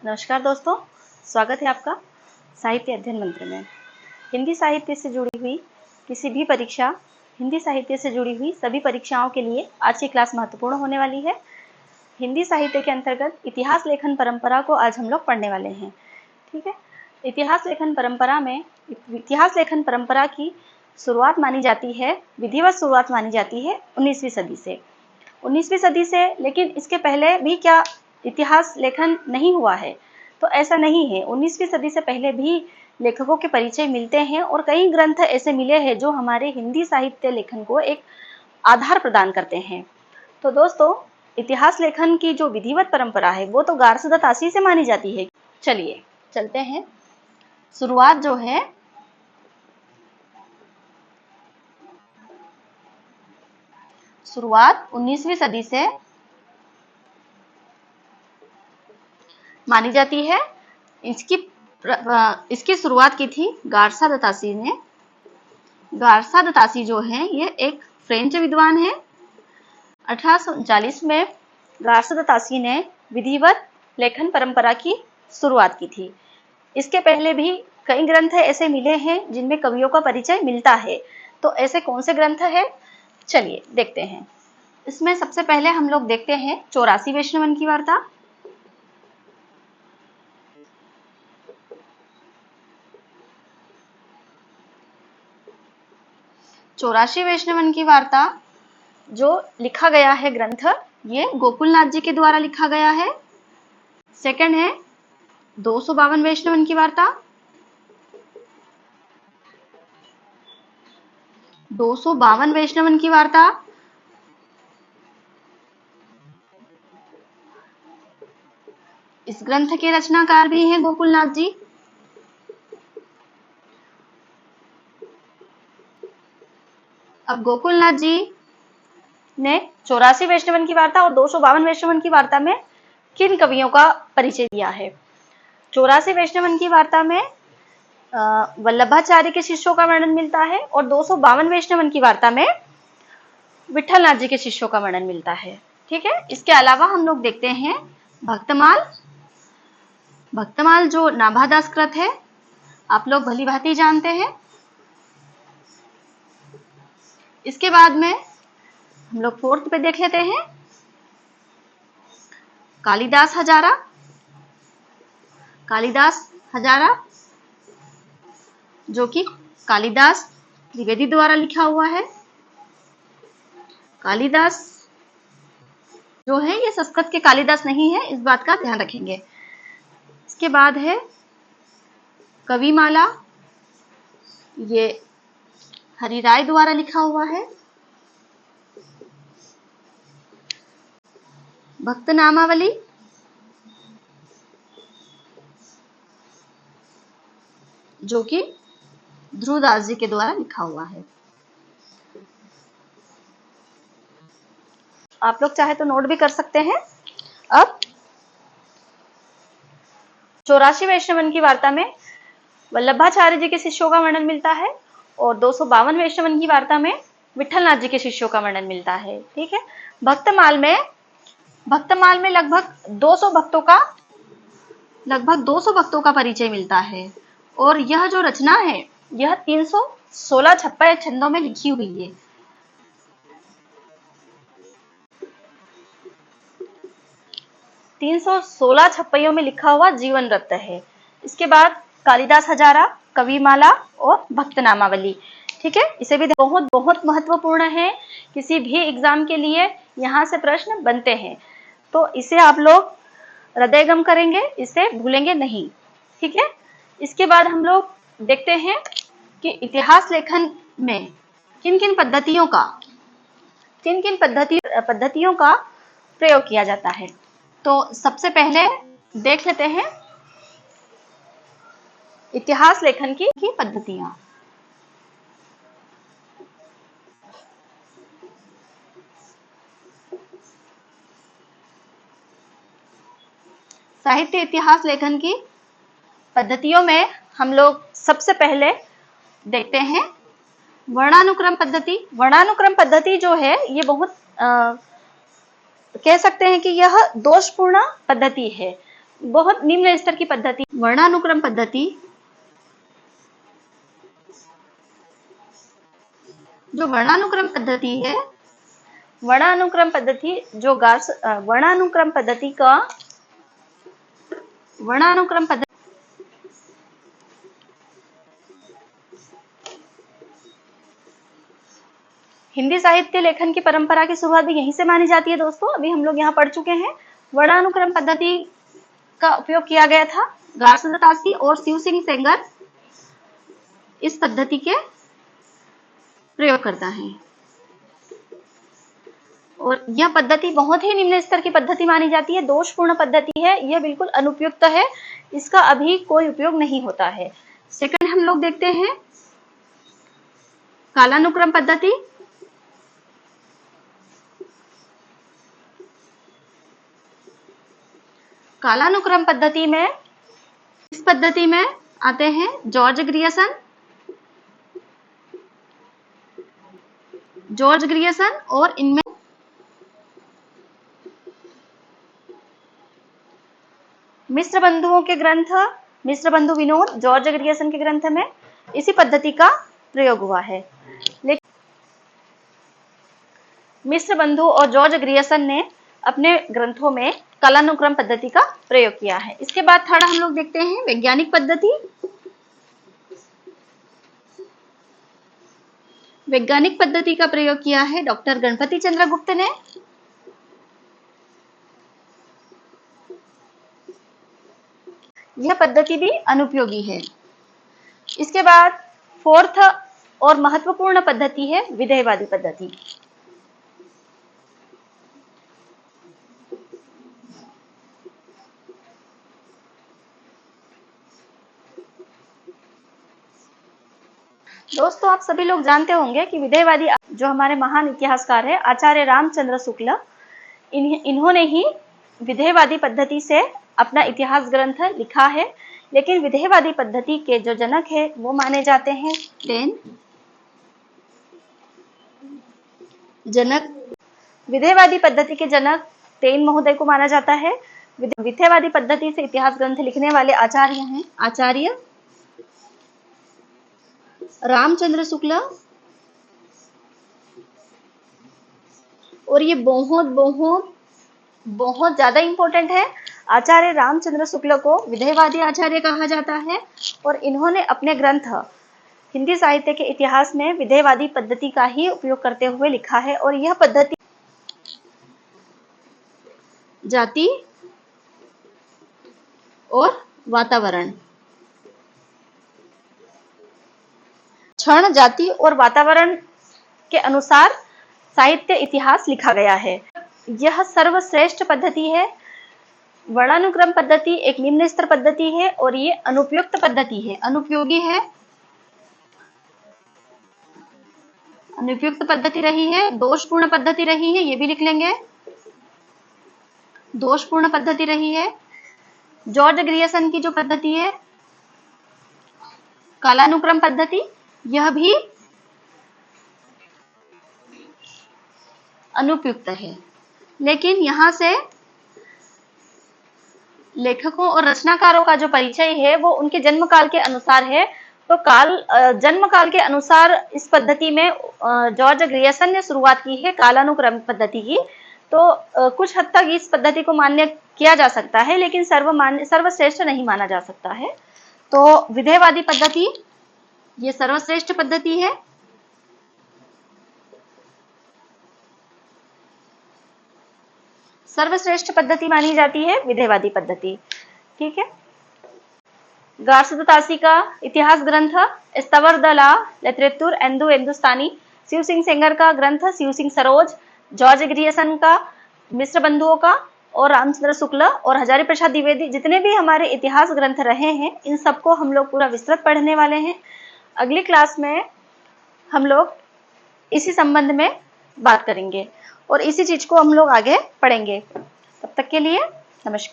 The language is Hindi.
नमस्कार दोस्तों, स्वागत है आपका साहित्य अध्ययन मंत्र में। हिंदी साहित्य से जुड़ी हुई किसी भी परीक्षा, हिंदी साहित्य से जुड़ी हुई सभी परीक्षाओं के लिए आज की क्लास महत्वपूर्ण होने वाली है। हिंदी साहित्य के अंतर्गत इतिहास लेखन परंपरा को आज हम लोग पढ़ने वाले हैं। ठीक है, इतिहास लेखन परंपरा की शुरुआत मानी जाती है, विधिवत शुरुआत मानी जाती है 19वीं सदी से। 19वीं सदी से, लेकिन इसके पहले भी क्या इतिहास लेखन नहीं हुआ है? तो ऐसा नहीं है। 19वीं सदी से पहले भी लेखकों के परिचय मिलते हैं और कई ग्रंथ ऐसे मिले हैं जो हमारे हिंदी साहित्य लेखन को एक आधार प्रदान करते हैं। तो दोस्तों, इतिहास लेखन की जो विधिवत परंपरा है वो तो गारसदा तासी से मानी जाती है। चलिए चलते हैं। शुरुआत जो है शुरुआत 19वीं सदी से मानी जाती है। इसकी शुरुआत की थी गारसदा तासी ने। गारसदा तासी जो है ये एक फ्रेंच विद्वान है। 1839 में गारसदा तासी ने विधिवत लेखन परंपरा की शुरुआत की थी। इसके पहले भी कई ग्रंथ ऐसे मिले हैं जिनमें कवियों का परिचय मिलता है। तो ऐसे कौन से ग्रंथ हैं? चलिए देखते हैं। इसमें सबसे पहले हम लोग देखते हैं 84 वैष्णवन की वार्ता। चौरासी वैष्णवन की वार्ता जो लिखा गया है ग्रंथ, ये गोकुलनाथ जी के द्वारा लिखा गया है। सेकंड है 252 वैष्णवन की वार्ता। 252 वैष्णवन की वार्ता इस ग्रंथ के रचनाकार भी हैं गोकुलनाथ जी। अब गोकुलनाथ जी ने 84 वैष्णवन की वार्ता और 252 वैष्णवन की वार्ता में किन कवियों का परिचय दिया है? 84 वैष्णवन की वार्ता में वल्लभाचार्य के शिष्यों का वर्णन मिलता है और 252 वैष्णवन की वार्ता में विठलनाथ जी के शिष्यों का वर्णन मिलता है। ठीक है, इसके अलावा हम लोग देखते हैं भक्तमाल। भक्तमाल जो नाभादास कृत है, आप लोग भली भांति जानते हैं। इसके बाद में हम लोग फोर्थ पे देख लेते हैं कालिदास हजारा। कालिदास हजारा जो कि कालिदास द्विवेदी द्वारा लिखा हुआ है। कालिदास जो है ये संस्कृत के कालिदास नहीं है, इस बात का ध्यान रखेंगे। इसके बाद है कविमाला, ये हरिराय द्वारा लिखा हुआ है। भक्तनामावली जो कि ध्रुवदास जी के द्वारा लिखा हुआ है। आप लोग चाहे तो नोट भी कर सकते हैं। अब 84 वैष्णवन की वार्ता में वल्लभाचार्य जी के शिष्यों का वर्णन मिलता है और 252 वैष्णवन की वार्ता में विठलनाथ जी के शिष्यों का वर्णन मिलता है। ठीक है, भक्तमाल में लगभग 200 भक्तों का परिचय मिलता है और यह जो रचना है यह 316 छप्पन छंदों में लिखी हुई है। तीन 316 छप्पैयों में लिखा हुआ जीवन वृत्त है। इसके बाद कालिदास हजारा, कविमाला और भक्तनामावली। ठीक है, इसे भी बहुत बहुत महत्वपूर्ण है। किसी भी एग्जाम के लिए यहाँ से प्रश्न बनते हैं, तो इसे आप लोग हृदयगम करेंगे, इसे भूलेंगे नहीं। ठीक है, इसके बाद हम लोग देखते हैं कि इतिहास लेखन में किन किन पद्धतियों का प्रयोग किया जाता है। तो सबसे पहले देख लेते हैं इतिहास लेखन की पद्धतियां। साहित्य इतिहास लेखन की पद्धतियों में हम लोग सबसे पहले देखते हैं वर्णानुक्रम पद्धति। वर्णानुक्रम पद्धति जो है ये बहुत कह सकते हैं कि यह दोषपूर्ण पद्धति है। बहुत निम्न स्तर की पद्धति वर्णानुक्रम पद्धति, जो वर्णानुक्रम पद्धति है, वर्णानुक्रम पद्धति जो वर्णानुक्रम पद्धति हिंदी साहित्य लेखन की परंपरा की शुरुआत भी यहीं से मानी जाती है दोस्तों। अभी हम लोग यहाँ पढ़ चुके हैं, वर्णानुक्रम पद्धति का उपयोग किया गया था। गार्सदासी और शिव सिंह सेंगर इस पद्धति के प्रयोग करता है और यह पद्धति बहुत ही निम्न स्तर की पद्धति मानी जाती है, दोषपूर्ण पद्धति है, यह बिल्कुल अनुपयुक्त है, इसका अभी कोई उपयोग नहीं होता है। सेकंड हम लोग देखते हैं कालानुक्रम पद्धति। कालानुक्रम पद्धति में, इस पद्धति में आते हैं जॉर्ज ग्रियर्सन और इनमें मिश्र बंधुओं के ग्रंथ, मिश्र बंधु विनोद जॉर्ज ग्रियर्सन के ग्रंथ में इसी पद्धति का प्रयोग हुआ है। लेकिन मिश्र बंधु और जॉर्ज ग्रियर्सन ने अपने ग्रंथों में कालानुक्रम पद्धति का प्रयोग किया है। इसके बाद थर्ड हम लोग देखते हैं वैज्ञानिक पद्धति। वैज्ञानिक पद्धति का प्रयोग किया है डॉक्टर गणपति चंद्र गुप्त ने। यह पद्धति भी अनुपयोगी है। इसके बाद फोर्थ और महत्वपूर्ण पद्धति है विधेयवादी पद्धति। दोस्तों आप सभी लोग जानते होंगे कि विधेयवादी जो हमारे महान इतिहासकार है आचार्य रामचंद्र शुक्ल, इन्होंने ही विधेयवादी पद्धति से अपना इतिहास ग्रंथ लिखा है। लेकिन विधेयवादी पद्धति के जो जनक है वो माने जाते हैं टेन जनक। विधेयवादी पद्धति के जनक टेन महोदय को माना जाता है। विधेयवादी पद्धति से इतिहास ग्रंथ लिखने वाले आचार्य हैं आचार्य रामचंद्र शुक्ल, और ये बहुत ज्यादा इंपॉर्टेंट है। आचार्य रामचंद्र शुक्ल को विधेयवादी आचार्य कहा जाता है और इन्होंने अपने ग्रंथ हिंदी साहित्य के इतिहास में विधेयवादी पद्धति का ही उपयोग करते हुए लिखा है। और यह पद्धति जाति और वातावरण, क्षण, जाति और वातावरण के अनुसार साहित्य इतिहास लिखा गया है। यह सर्वश्रेष्ठ पद्धति है। वर्णानुक्रम पद्धति एक निम्न स्तर पद्धति है और ये अनुपयुक्त पद्धति है, अनुपयोगी है, अनुपयुक्त पद्धति रही है, दोषपूर्ण पद्धति रही है, ये भी लिख लेंगे, दोषपूर्ण पद्धति रही है। जॉर्ज ग्रियर्सन की जो पद्धति है कालानुक्रम पद्धति, यह भी अनुपयुक्त है। लेकिन यहाँ से लेखकों और रचनाकारों का जो परिचय है वो उनके जन्म काल के अनुसार है। तो जन्म काल के अनुसार इस पद्धति में जॉर्ज ग्रियर्सन ने शुरुआत की है कालानुक्रम पद्धति की। तो कुछ हद तक इस पद्धति को मान्य किया जा सकता है, लेकिन सर्वश्रेष्ठ नहीं माना जा सकता है। तो विधेयवादी पद्धति ये सर्वश्रेष्ठ पद्धति है। सर्वश्रेष्ठ पद्धति मानी जाती है विधेयवादी पद्धति, ठीक है। गार्सदासी का इतिहास ग्रंथ स्तवर द ला लिटरेचर एंदु हिंदुस्तानी, शिव सिंह सेंगर का ग्रंथ शिव सिंह सरोज, जॉर्ज ग्रियर्सन का मिश्र बंधुओं का, और रामचंद्र शुक्ल और हजारी प्रसाद द्विवेदी, जितने भी हमारे इतिहास ग्रंथ रहे हैं इन सबको हम लोग पूरा विस्तृत पढ़ने वाले हैं। अगली क्लास में हम लोग इसी संबंध में बात करेंगे और इसी चीज को हम लोग आगे पढ़ेंगे। तब तक के लिए नमस्कार।